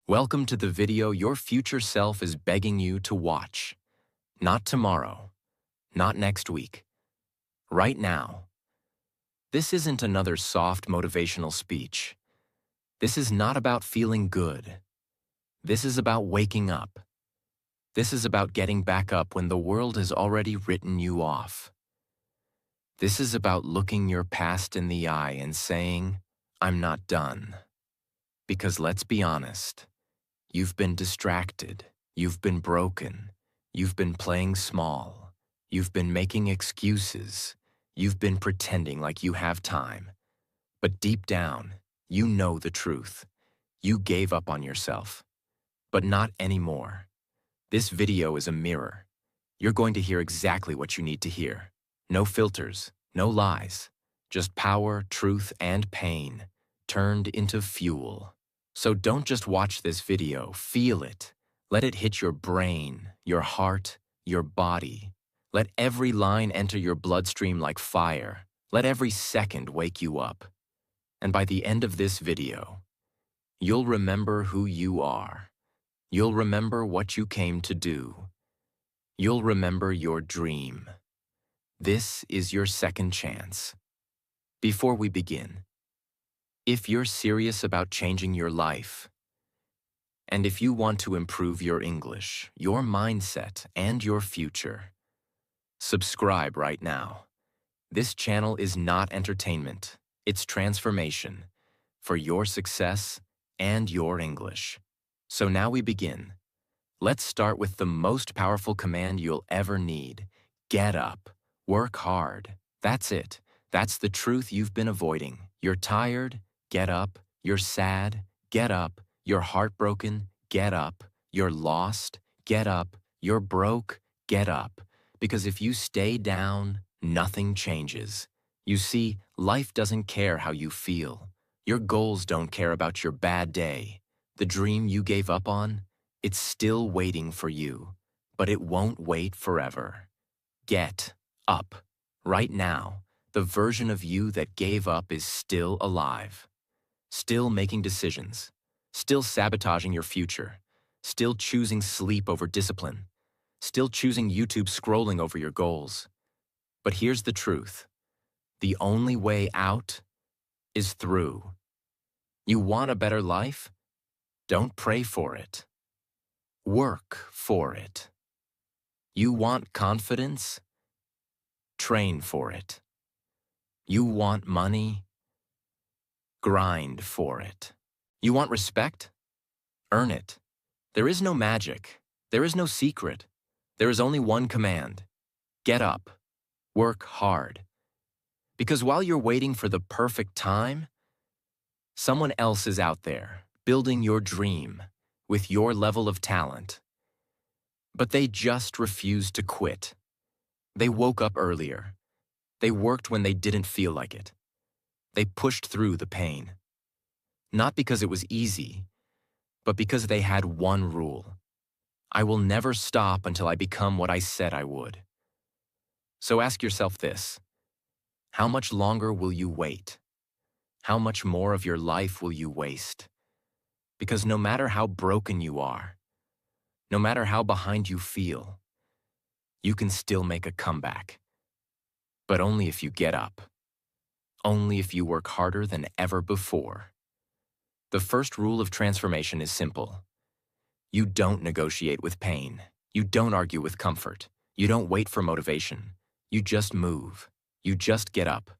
Welcome to the video your future self is begging you to watch. Not tomorrow, not next week, right now. This isn't another soft motivational speech. This is not about feeling good. This is about waking up. This is about getting back up when the world has already written you off. This is about looking your past in the eye and saying, I'm not done. Because let's be honest, you've been distracted, you've been broken, you've been playing small, you've been making excuses, you've been pretending like you have time. But deep down, you know the truth. You gave up on yourself. But not anymore. This video is a mirror. You're going to hear exactly what you need to hear. No filters, no lies. Just power, truth, and pain turned into fuel. So don't just watch this video, feel it. Let it hit your brain, your heart, your body. Let every line enter your bloodstream like fire. Let every second wake you up. And by the end of this video, you'll remember who you are. You'll remember what you came to do. You'll remember your dream. This is your second chance. Before we begin, if you're serious about changing your life, and if you want to improve your English, your mindset, and your future, subscribe right now. This channel is not entertainment, it's transformation for your success and your English. So now we begin. Let's start with the most powerful command you'll ever need. Get up. Work hard. That's it. That's the truth you've been avoiding. You're tired? Get up. You're sad? Get up. You're heartbroken? Get up. You're lost? Get up. You're broke? Get up. Because if you stay down, nothing changes. You see, life doesn't care how you feel. Your goals don't care about your bad day. The dream you gave up on, it's still waiting for you, but it won't wait forever. Get up. Right now, the version of you that gave up is still alive. Still making decisions. Still sabotaging your future. Still choosing sleep over discipline. Still choosing YouTube scrolling over your goals. But here's the truth. The only way out is through. You want a better life? Don't pray for it. Work for it. You want confidence? Train for it. You want money? Grind for it. You want respect? Earn it. There is no magic. There is no secret. There is only one command. Get up. Work hard. Because while you're waiting for the perfect time, someone else is out there, building your dream with your level of talent. But they just refused to quit. They woke up earlier. They worked when they didn't feel like it. They pushed through the pain. Not because it was easy, but because they had one rule. I will never stop until I become what I said I would. So ask yourself this. How much longer will you wait? How much more of your life will you waste? Because no matter how broken you are, no matter how behind you feel, you can still make a comeback. But only if you get up. Only if you work harder than ever before. The first rule of transformation is simple. You don't negotiate with pain. You don't argue with comfort. You don't wait for motivation. You just move. You just get up.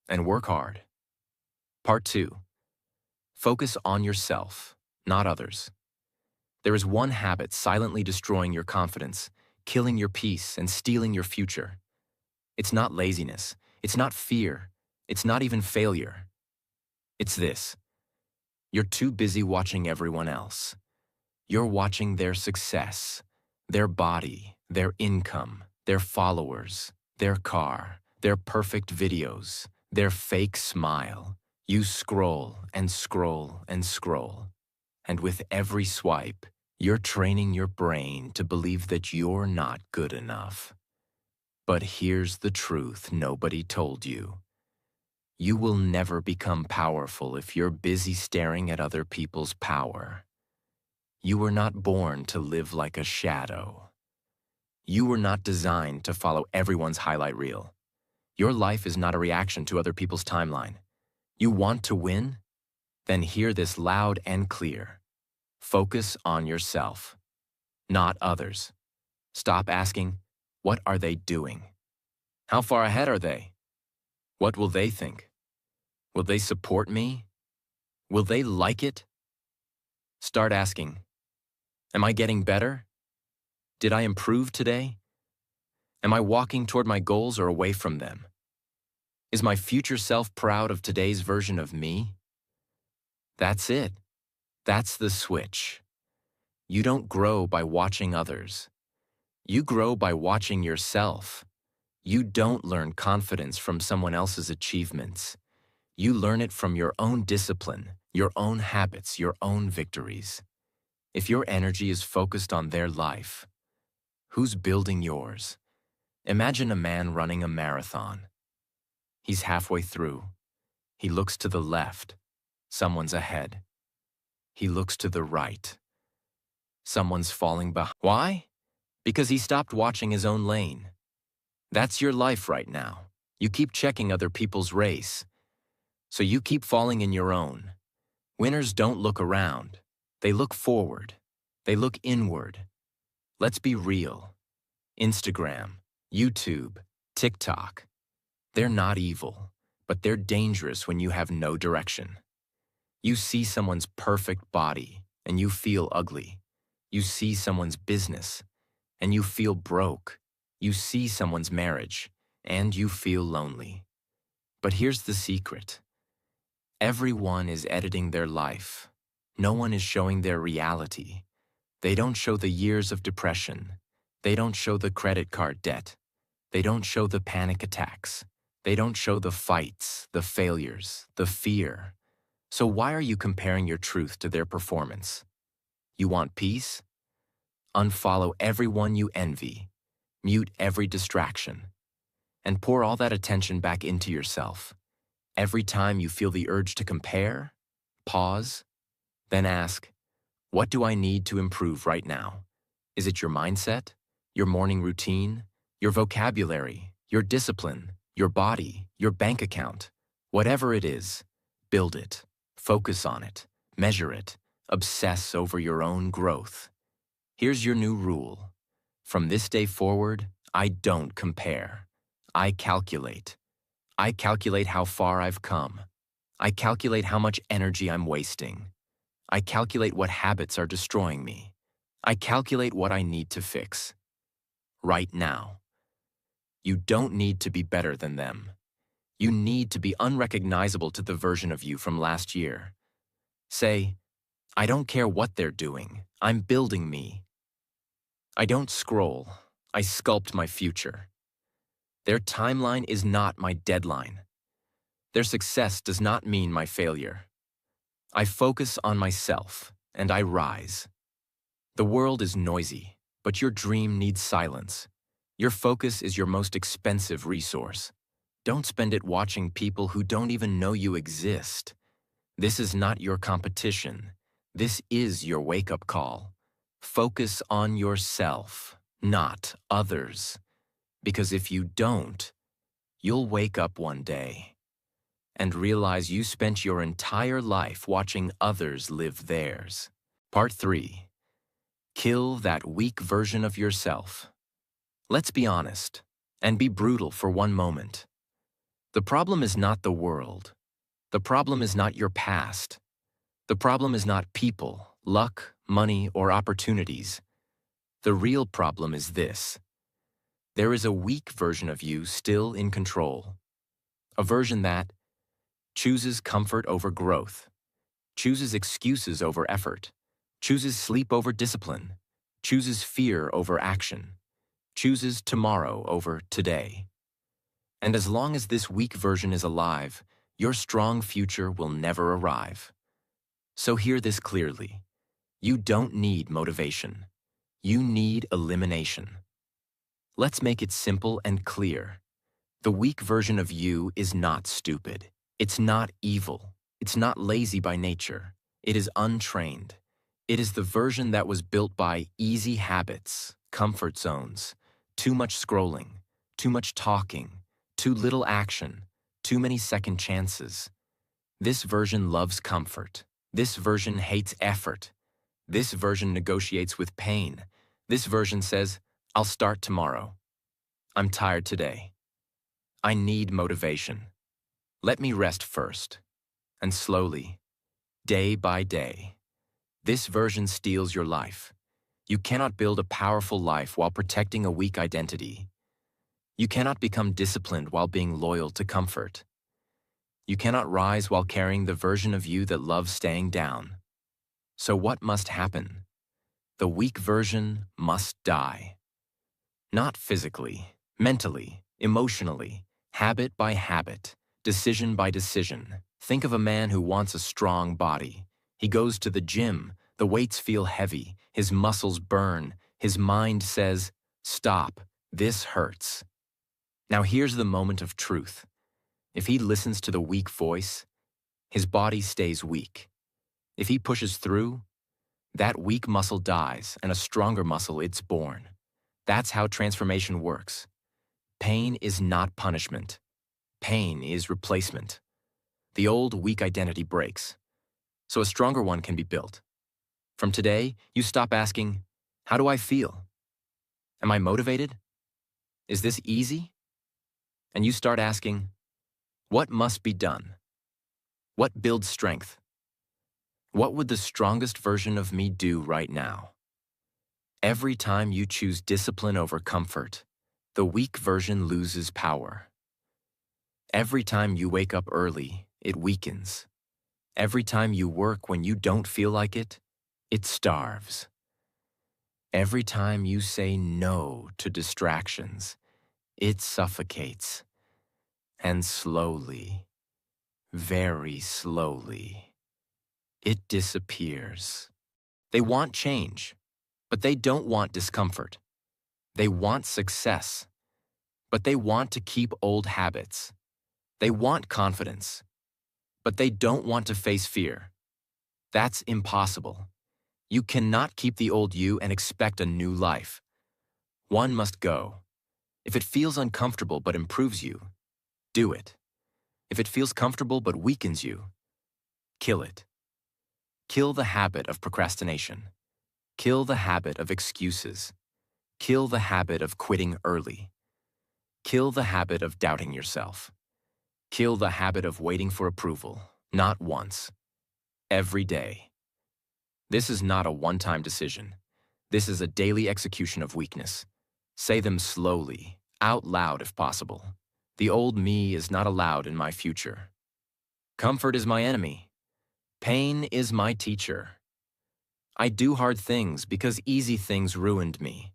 And work hard. Part 2. Focus on yourself, not others. There is one habit silently destroying your confidence, killing your peace, and stealing your future. It's not laziness. It's not fear. It's not even failure. It's this. You're too busy watching everyone else. You're watching their success, their body, their income, their followers, their car, their perfect videos, their fake smile. You scroll and scroll and scroll. And with every swipe, you're training your brain to believe that you're not good enough. But here's the truth nobody told you. You will never become powerful if you're busy staring at other people's power. You were not born to live like a shadow. You were not designed to follow everyone's highlight reel. Your life is not a reaction to other people's timeline. You want to win? Then hear this loud and clear. Focus on yourself, not others. Stop asking, what are they doing? How far ahead are they? What will they think? Will they support me? Will they like it? Start asking, am I getting better? Did I improve today? Am I walking toward my goals or away from them? Is my future self proud of today's version of me? That's it. That's the switch. You don't grow by watching others. You grow by watching yourself. You don't learn confidence from someone else's achievements. You learn it from your own discipline, your own habits, your own victories. If your energy is focused on their life, who's building yours? Imagine a man running a marathon. He's halfway through. He looks to the left. Someone's ahead. He looks to the right. Someone's falling behind. Why? Because he stopped watching his own lane. That's your life right now. You keep checking other people's race, so you keep falling in your own. Winners don't look around. They look forward. They look inward. Let's be real. Instagram, YouTube, TikTok. They're not evil, but they're dangerous when you have no direction. You see someone's perfect body, and you feel ugly. You see someone's business, and you feel broke. You see someone's marriage, and you feel lonely. But here's the secret. Everyone is editing their life. No one is showing their reality. They don't show the years of depression. They don't show the credit card debt. They don't show the panic attacks. They don't show the fights, the failures, the fear. So why are you comparing your truth to their performance? You want peace? Unfollow everyone you envy. Mute every distraction. And pour all that attention back into yourself. Every time you feel the urge to compare, pause, then ask, what do I need to improve right now? Is it your mindset, your morning routine, your vocabulary, your discipline, your body, your bank account? Whatever it is, build it, focus on it, measure it, obsess over your own growth. Here's your new rule. From this day forward, I don't compare. I calculate. I calculate how far I've come. I calculate how much energy I'm wasting. I calculate what habits are destroying me. I calculate what I need to fix. Right now. You don't need to be better than them. You need to be unrecognizable to the version of you from last year. Say, I don't care what they're doing. I'm building me. I don't scroll. I sculpt my future. Their timeline is not my deadline. Their success does not mean my failure. I focus on myself, and I rise. The world is noisy, but your dream needs silence. Your focus is your most expensive resource. Don't spend it watching people who don't even know you exist. This is not your competition. This is your wake-up call. Focus on yourself, not others. Because if you don't, you'll wake up one day and realize you spent your entire life watching others live theirs. Part 3. Kill that weak version of yourself. Let's be honest and be brutal for one moment. The problem is not the world. The problem is not your past. The problem is not people, luck, money, or opportunities. The real problem is this. There is a weak version of you still in control. A version that chooses comfort over growth, chooses excuses over effort, chooses sleep over discipline, chooses fear over action, chooses tomorrow over today. And as long as this weak version is alive, your strong future will never arrive. So hear this clearly. You don't need motivation. You need elimination. Let's make it simple and clear. The weak version of you is not stupid. It's not evil. It's not lazy by nature. It is untrained. It is the version that was built by easy habits, comfort zones, too much scrolling, too much talking, too little action, too many second chances. This version loves comfort. This version hates effort. This version negotiates with pain. This version says, I'll start tomorrow. I'm tired today. I need motivation. Let me rest first. And slowly, day by day, this version steals your life. You cannot build a powerful life while protecting a weak identity. You cannot become disciplined while being loyal to comfort. You cannot rise while carrying the version of you that loves staying down. So what must happen? The weak version must die. Not physically, mentally, emotionally, habit by habit, decision by decision. Think of a man who wants a strong body. He goes to the gym, the weights feel heavy, his muscles burn, his mind says, stop, this hurts. Now here's the moment of truth. If he listens to the weak voice, his body stays weak. If he pushes through, that weak muscle dies and a stronger muscle is born. That's how transformation works. Pain is not punishment. Pain is replacement. The old weak identity breaks, so a stronger one can be built. From today, you stop asking, how do I feel? Am I motivated? Is this easy? And you start asking, what must be done? What builds strength? What would the strongest version of me do right now? Every time you choose discipline over comfort, the weak version loses power. Every time you wake up early, it weakens. Every time you work when you don't feel like it starves. Every time you say no to distractions, it suffocates. And slowly, very slowly, it disappears. They want change, but they don't want discomfort. They want success, but they want to keep old habits. They want confidence, but they don't want to face fear. That's impossible. You cannot keep the old you and expect a new life. One must go. If it feels uncomfortable but improves you, do it. If it feels comfortable but weakens you, kill it. Kill the habit of procrastination. Kill the habit of excuses. Kill the habit of quitting early. Kill the habit of doubting yourself. Kill the habit of waiting for approval, not once, every day. This is not a one-time decision. This is a daily execution of weakness. Say them slowly, out loud if possible. The old me is not allowed in my future. Comfort is my enemy. Pain is my teacher. I do hard things because easy things ruined me.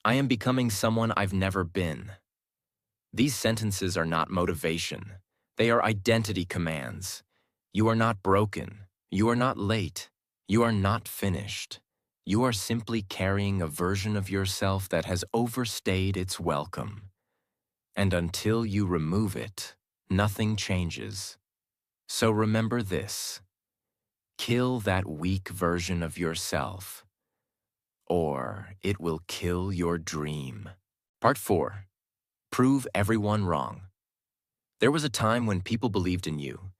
I am becoming someone I've never been. These sentences are not motivation. They are identity commands. You are not broken. You are not late. You are not finished. You are simply carrying a version of yourself that has overstayed its welcome. And until you remove it, nothing changes. So remember this. Kill that weak version of yourself, or it will kill your dream. Part 4. Prove everyone wrong. There was a time when people believed in you,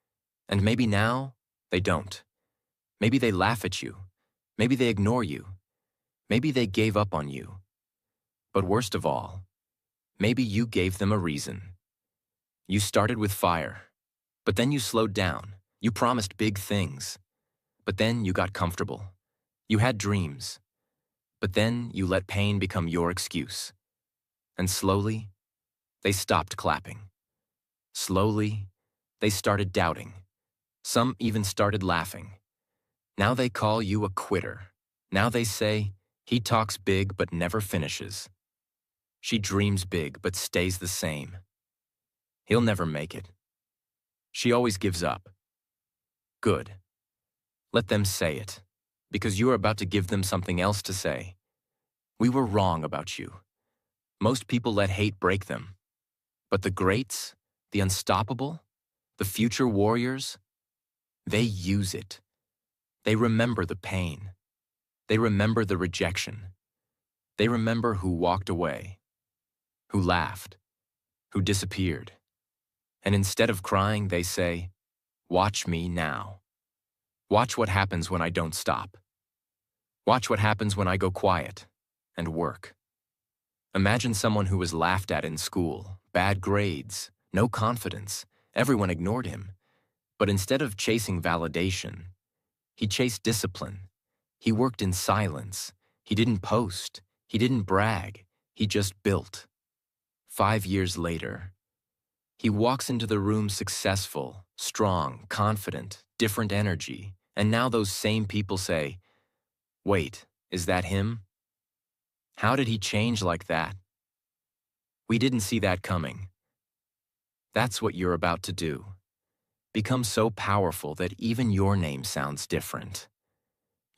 and maybe now they don't. Maybe they laugh at you. Maybe they ignore you. Maybe they gave up on you. But worst of all, maybe you gave them a reason. You started with fire, but then you slowed down. You promised big things, but then you got comfortable. You had dreams, but then you let pain become your excuse. And slowly, they stopped clapping. Slowly, they started doubting. Some even started laughing. Now they call you a quitter. Now they say, he talks big but never finishes. She dreams big but stays the same. He'll never make it. She always gives up. Good. Let them say it, because you are about to give them something else to say. We were wrong about you. Most people let hate break them. But the greats, the unstoppable, the future warriors, they use it. They remember the pain. They remember the rejection. They remember who walked away, who laughed, who disappeared. And instead of crying, they say, "Watch me now. Watch what happens when I don't stop. Watch what happens when I go quiet and work." Imagine someone who was laughed at in school, bad grades, no confidence, everyone ignored him. But instead of chasing validation, he chased discipline. He worked in silence. He didn't post. He didn't brag. He just built. 5 years later, he walks into the room successful, strong, confident, different energy. And now those same people say, "Wait, is that him? How did he change like that? We didn't see that coming." That's what you're about to do. Become so powerful that even your name sounds different.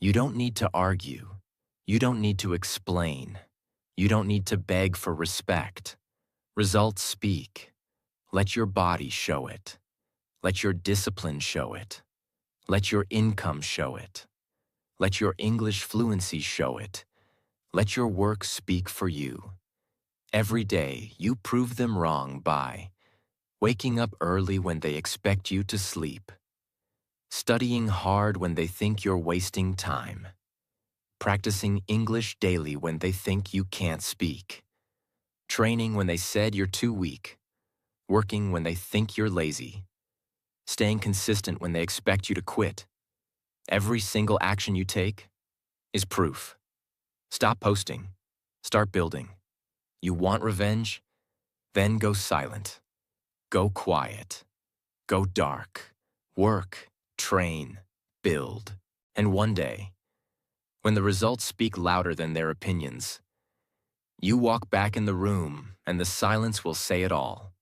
You don't need to argue. You don't need to explain. You don't need to beg for respect. Results speak. Let your body show it. Let your discipline show it. Let your income show it. Let your English fluency show it. Let your work speak for you. Every day, you prove them wrong by waking up early when they expect you to sleep, studying hard when they think you're wasting time, practicing English daily when they think you can't speak, training when they said you're too weak, working when they think you're lazy, staying consistent when they expect you to quit. Every single action you take is proof. Stop posting. Start building. You want revenge? Then go silent. Go quiet. Go dark. Work. Train. Build. And one day, when the results speak louder than their opinions, you walk back in the room and the silence will say it all.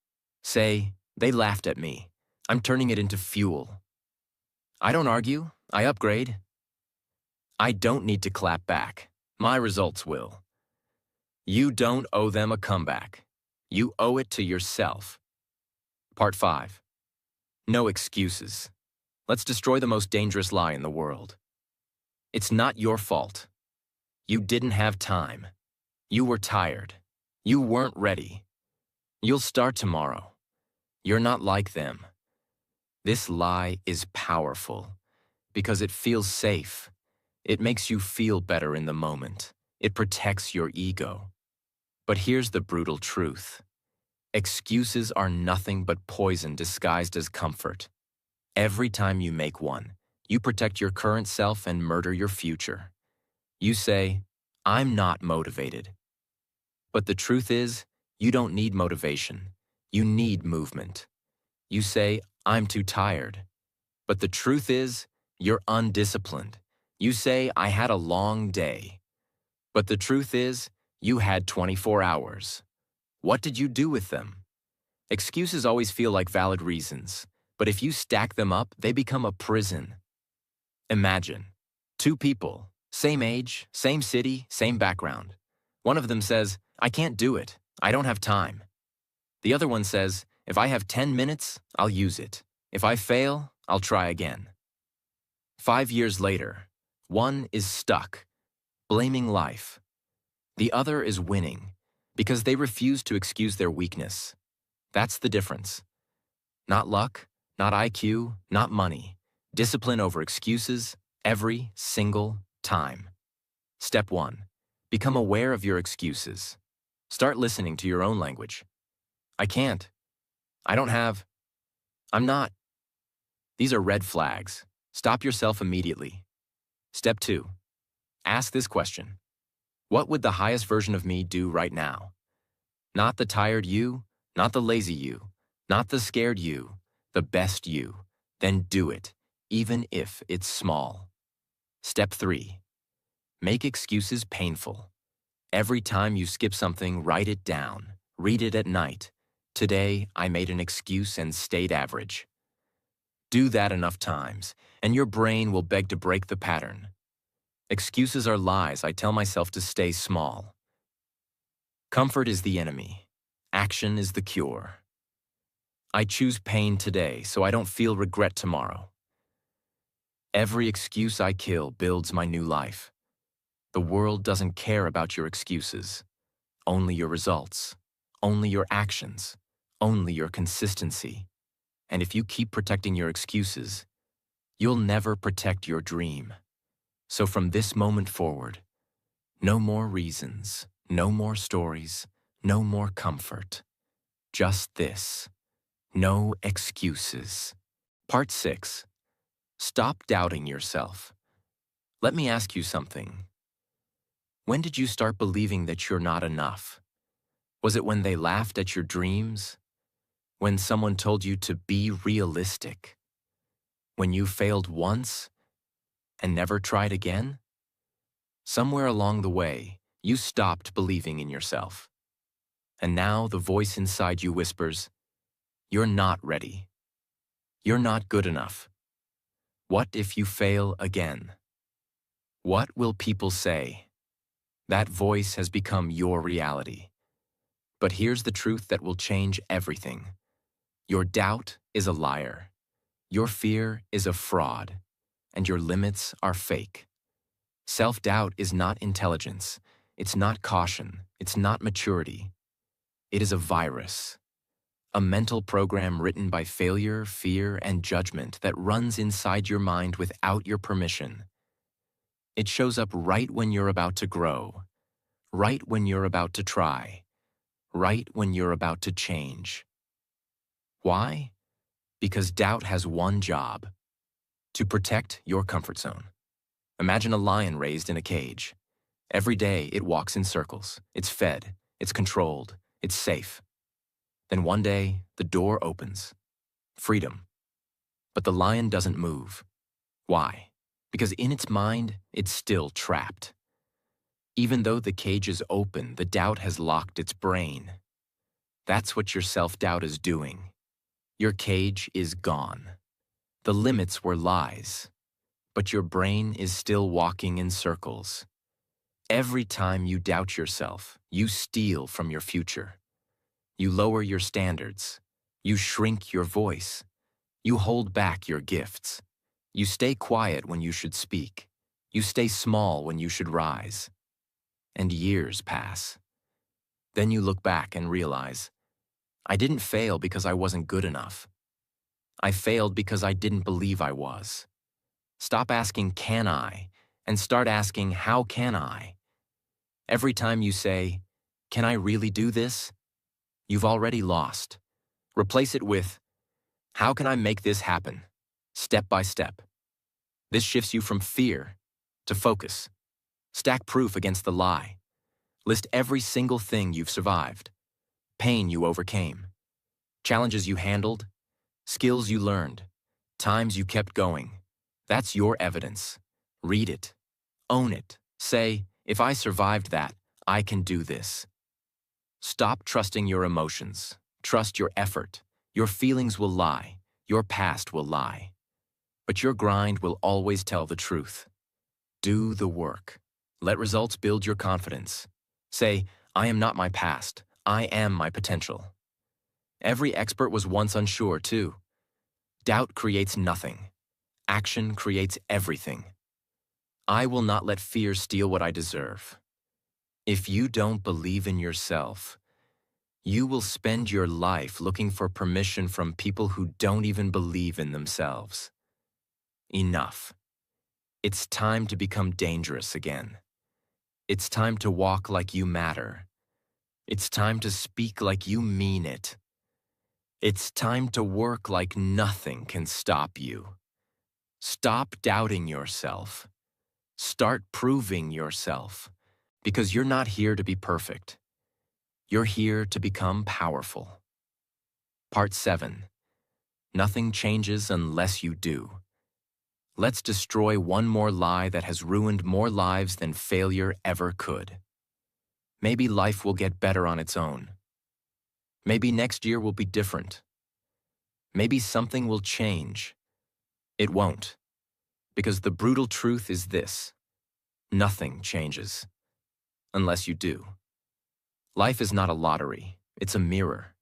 Say, "They laughed at me. I'm turning it into fuel. I don't argue. I upgrade. I don't need to clap back. My results will." You don't owe them a comeback. You owe it to yourself. Part 5. No excuses. Let's destroy the most dangerous lie in the world. It's not your fault. You didn't have time. You were tired. You weren't ready. You'll start tomorrow. You're not like them. This lie is powerful because it feels safe. It makes you feel better in the moment. It protects your ego. But here's the brutal truth. Excuses are nothing but poison disguised as comfort. Every time you make one, you protect your current self and murder your future. You say, "I'm not motivated." But the truth is, you don't need motivation. You need movement. You say, "I'm too tired." But the truth is, you're undisciplined. You say, "I had a long day." But the truth is, you had 24 hours. What did you do with them? Excuses always feel like valid reasons, but if you stack them up, they become a prison. Imagine, two people, same age, same city, same background. One of them says, "I can't do it. I don't have time." The other one says, "If I have 10 minutes, I'll use it. If I fail, I'll try again." 5 years later, one is stuck, blaming life. The other is winning, because they refuse to excuse their weakness. That's the difference. Not luck, not IQ, not money. Discipline over excuses every single time. Step 1. Become aware of your excuses. Start listening to your own language. "I can't. I don't have. I'm not." These are red flags. Stop yourself immediately. Step 2. Ask this question. What would the highest version of me do right now? Not the tired you, not the lazy you, not the scared you, the best you. Then do it, even if it's small. Step 3. Make excuses painful. Every time you skip something, write it down. Read it at night. "Today, I made an excuse and stayed average." Do that enough times, and your brain will beg to break the pattern. Excuses are lies I tell myself to stay small. Comfort is the enemy. Action is the cure. I choose pain today so I don't feel regret tomorrow. Every excuse I kill builds my new life. The world doesn't care about your excuses, only your results, only your actions, only your consistency. And if you keep protecting your excuses, you'll never protect your dream. So from this moment forward, no more reasons, no more stories, no more comfort. Just this. No excuses. Part 6. Stop doubting yourself. Let me ask you something. When did you start believing that you're not enough? Was it when they laughed at your dreams? When someone told you to be realistic? When you failed once and never tried again? Somewhere along the way, you stopped believing in yourself. And now the voice inside you whispers, "You're not ready. You're not good enough. What if you fail again? What will people say?" That voice has become your reality. But here's the truth that will change everything. Your doubt is a liar. Your fear is a fraud. And your limits are fake. Self-doubt is not intelligence. It's not caution. It's not maturity. It is a virus. A mental program written by failure, fear, and judgment that runs inside your mind without your permission. It shows up right when you're about to grow, right when you're about to try, right when you're about to change. Why? Because doubt has one job: to protect your comfort zone. Imagine a lion raised in a cage. Every day it walks in circles. It's fed, it's controlled, it's safe. Then one day, the door opens. Freedom. But the lion doesn't move. Why? Because in its mind, it's still trapped. Even though the cage is open, the doubt has locked its brain. That's what your self-doubt is doing. Your cage is gone. The limits were lies, but your brain is still walking in circles. Every time you doubt yourself, you steal from your future. You lower your standards. You shrink your voice. You hold back your gifts. You stay quiet when you should speak. You stay small when you should rise. And years pass. Then you look back and realize, I didn't fail because I wasn't good enough. I failed because I didn't believe I was. Stop asking, can I? And start asking, how can I? Every time you say, can I really do this? You've already lost. Replace it with, how can I make this happen? Step by step. This shifts you from fear to focus. Stack proof against the lie. List every single thing you've survived. Pain you overcame. Challenges you handled. Skills you learned. Times you kept going. That's your evidence. Read it. Own it. Say, if I survived that, I can do this. Stop trusting your emotions. Trust your effort. Your feelings will lie. Your past will lie. But your grind will always tell the truth. Do the work. Let results build your confidence. Say, I am not my past. I am my potential. Every expert was once unsure, too. Doubt creates nothing. Action creates everything. I will not let fear steal what I deserve. If you don't believe in yourself, you will spend your life looking for permission from people who don't even believe in themselves. Enough. It's time to become dangerous again. It's time to walk like you matter. It's time to speak like you mean it. It's time to work like nothing can stop you. Stop doubting yourself. Start proving yourself. Because you're not here to be perfect. You're here to become powerful. Part 7. Nothing changes unless you do. Let's destroy one more lie that has ruined more lives than failure ever could. Maybe life will get better on its own. Maybe next year will be different. Maybe something will change. It won't. Because the brutal truth is this: nothing changes. Unless you do. Life is not a lottery. It's a mirror.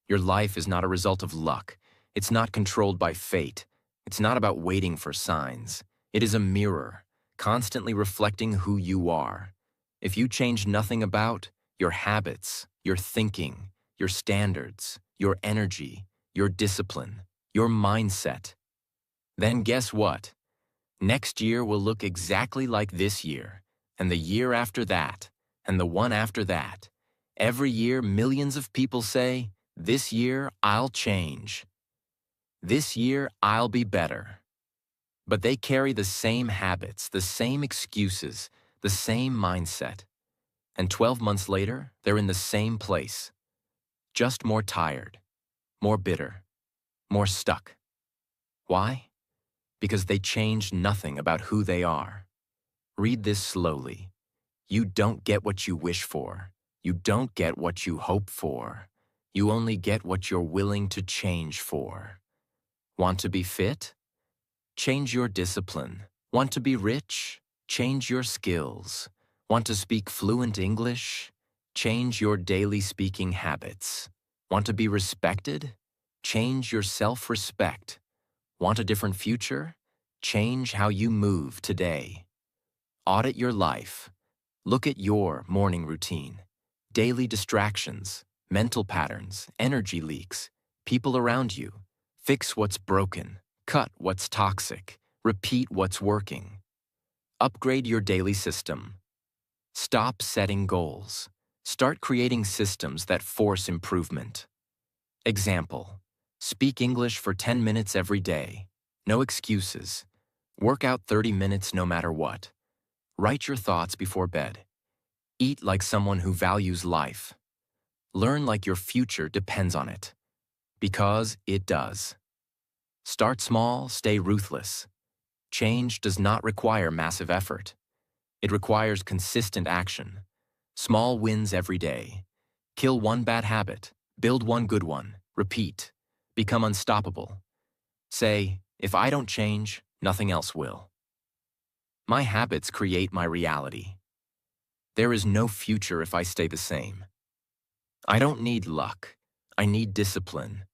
Your life is not a result of luck. It's not controlled by fate. It's not about waiting for signs. It is a mirror, constantly reflecting who you are. If you change nothing about your habits, your thinking, your standards, your energy, your discipline, your mindset, then guess what? Next year will look exactly like this year, and the year after that, and the one after that. Every year, millions of people say, "This year, I'll change. This year, I'll be better." But they carry the same habits, the same excuses, the same mindset. And 12 months later, they're in the same place, just more tired, more bitter, more stuck. Why? Because they changed nothing about who they are. Read this slowly. You don't get what you wish for. You don't get what you hope for. You only get what you're willing to change for. Want to be fit? Change your discipline. Want to be rich? Change your skills. Want to speak fluent English? Change your daily speaking habits. Want to be respected? Change your self-respect. Want a different future? Change how you move today. Audit your life. Look at your morning routine, daily distractions, mental patterns, energy leaks, people around you. Fix what's broken, cut what's toxic, repeat what's working. Upgrade your daily system. Stop setting goals. Start creating systems that force improvement. Example: speak English for 10 minutes every day. No excuses. Work out 30 minutes no matter what. Write your thoughts before bed. Eat like someone who values life. Learn like your future depends on it. Because it does. Start small, stay ruthless. Change does not require massive effort. It requires consistent action. Small wins every day. Kill one bad habit. Build one good one. Repeat. Become unstoppable. Say, if I don't change, nothing else will. My habits create my reality. There is no future if I stay the same. I don't need luck. I need discipline.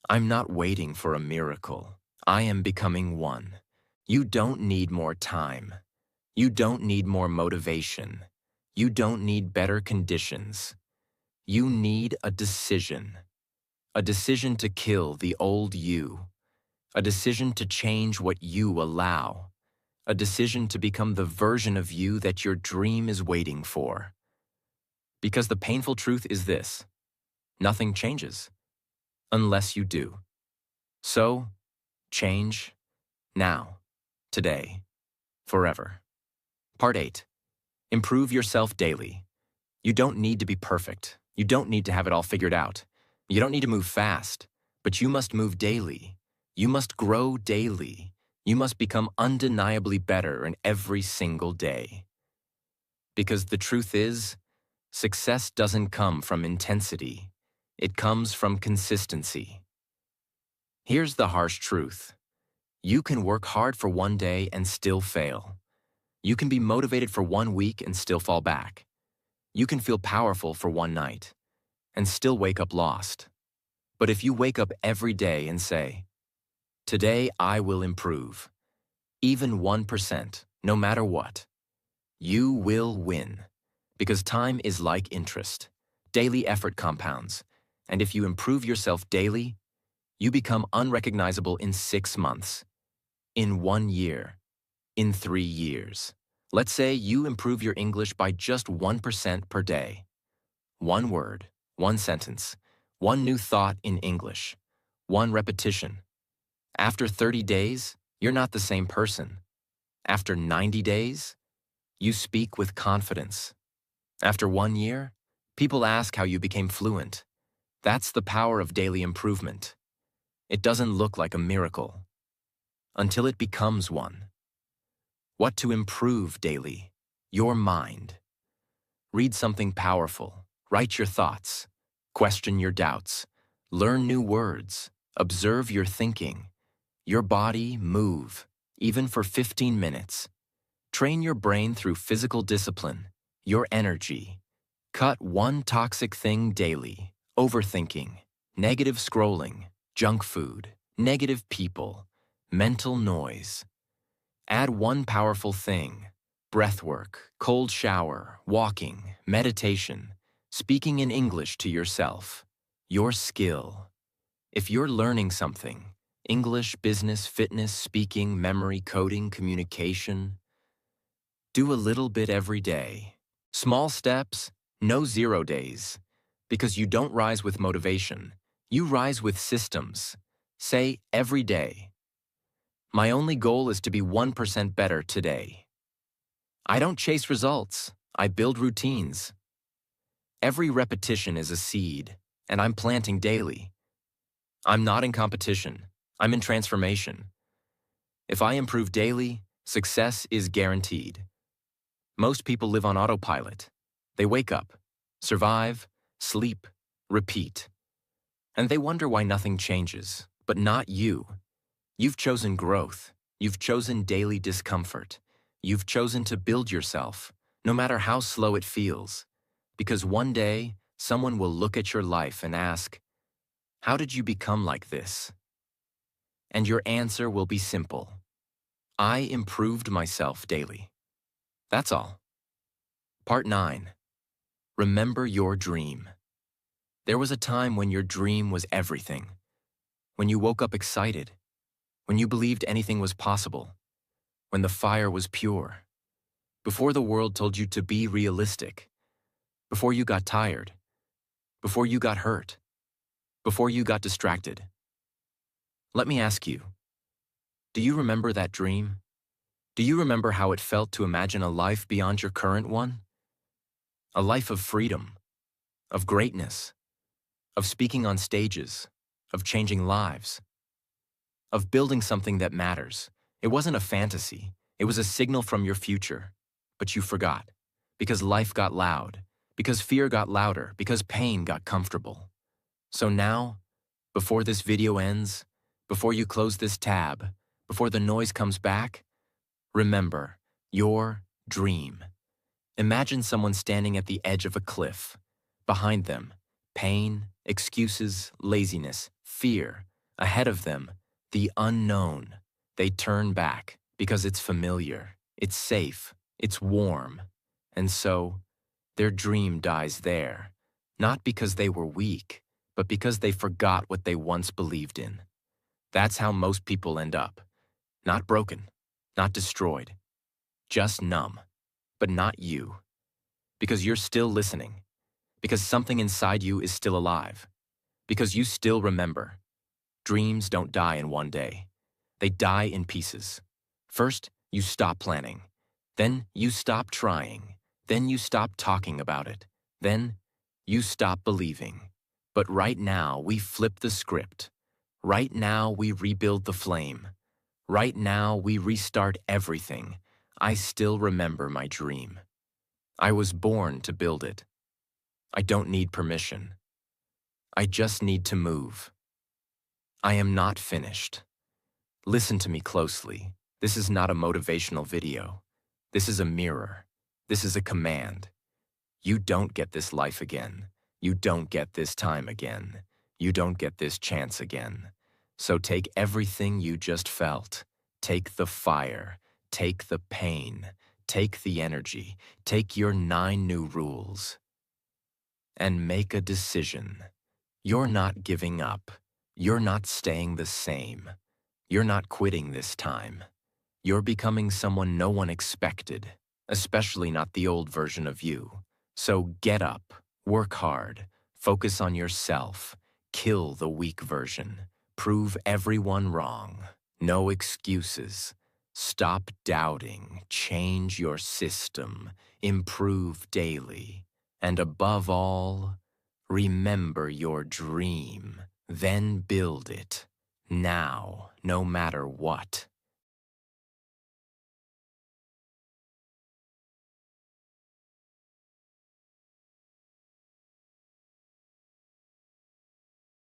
I'm not waiting for a miracle. I am becoming one. You don't need more time. You don't need more motivation. You don't need better conditions. You need a decision. A decision to kill the old you. A decision to change what you allow. A decision to become the version of you that your dream is waiting for. Because the painful truth is this: nothing changes unless you do. So, change now, today, forever. Part 8. Improve yourself daily. You don't need to be perfect. You don't need to have it all figured out. You don't need to move fast, but you must move daily. You must grow daily. You must become undeniably better in every single day. Because the truth is, success doesn't come from intensity. It comes from consistency. Here's the harsh truth. You can work hard for one day and still fail. You can be motivated for 1 week and still fall back. You can feel powerful for one night and still wake up lost. But if you wake up every day and say, "Today I will improve," even 1%, no matter what, you will win. Because time is like interest. Daily effort compounds. And if you improve yourself daily, you become unrecognizable in 6 months, in 1 year, in 3 years. Let's say you improve your English by just 1% per day. One word, one sentence, one new thought in English, one repetition. After 30 days, you're not the same person. After 90 days, you speak with confidence. After 1 year, people ask how you became fluent. That's the power of daily improvement. It doesn't look like a miracle until it becomes one. What to improve daily? Your mind. Read something powerful. Write your thoughts. Question your doubts. Learn new words. Observe your thinking. Your body move, even for 15 minutes. Train your brain through physical discipline. Your energy. Cut one toxic thing daily. Overthinking, negative scrolling, junk food, negative people, mental noise. Add one powerful thing: breath work, cold shower, walking, meditation, speaking in English to yourself. Your skill. If you're learning something, English, business, fitness, speaking, memory, coding, communication, do a little bit every day. Small steps, no 0 days. Because you don't rise with motivation, you rise with systems. Say every day, my only goal is to be 1% better today. I don't chase results, I build routines. Every repetition is a seed, and I'm planting daily. I'm not in competition, I'm in transformation. If I improve daily, success is guaranteed. Most people live on autopilot. They wake up, survive, sleep, repeat. And they wonder why nothing changes, but not you. You've chosen growth. You've chosen daily discomfort. You've chosen to build yourself, no matter how slow it feels. Because one day, someone will look at your life and ask, how did you become like this? And your answer will be simple. I improved myself daily. That's all. Part 9. Remember your dream. There was a time when your dream was everything. When you woke up excited. When you believed anything was possible. When the fire was pure. Before the world told you to be realistic. Before you got tired. Before you got hurt. Before you got distracted. Let me ask you, do you remember that dream? Do you remember how it felt to imagine a life beyond your current one? A life of freedom, of greatness, of speaking on stages, of changing lives, of building something that matters. It wasn't a fantasy. It was a signal from your future. But you forgot, because life got loud, because fear got louder, because pain got comfortable. So now, before this video ends, before you close this tab, before the noise comes back, remember your dream. Imagine someone standing at the edge of a cliff. Behind them, pain, excuses, laziness, fear. Ahead of them, the unknown. They turn back because it's familiar, it's safe, it's warm. And so, their dream dies there. Not because they were weak, but because they forgot what they once believed in. That's how most people end up. Not broken, not destroyed, just numb. But not you. Because you're still listening. Because something inside you is still alive. Because you still remember. Dreams don't die in one day. They die in pieces. First, you stop planning. Then you stop trying. Then you stop talking about it. Then you stop believing. But right now, we flip the script. Right now, we rebuild the flame. Right now, we restart everything. I still remember my dream. I was born to build it. I don't need permission. I just need to move. I am not finished. Listen to me closely. This is not a motivational video. This is a mirror. This is a command. You don't get this life again. You don't get this time again. You don't get this chance again. So take everything you just felt. Take the fire. Take the pain. Take the energy. Take your 9 new rules. And make a decision. You're not giving up. You're not staying the same. You're not quitting this time. You're becoming someone no one expected, especially not the old version of you. So get up, work hard, focus on yourself, kill the weak version, prove everyone wrong. No excuses. Stop doubting, change your system, improve daily. And above all, remember your dream, then build it. Now, no matter what.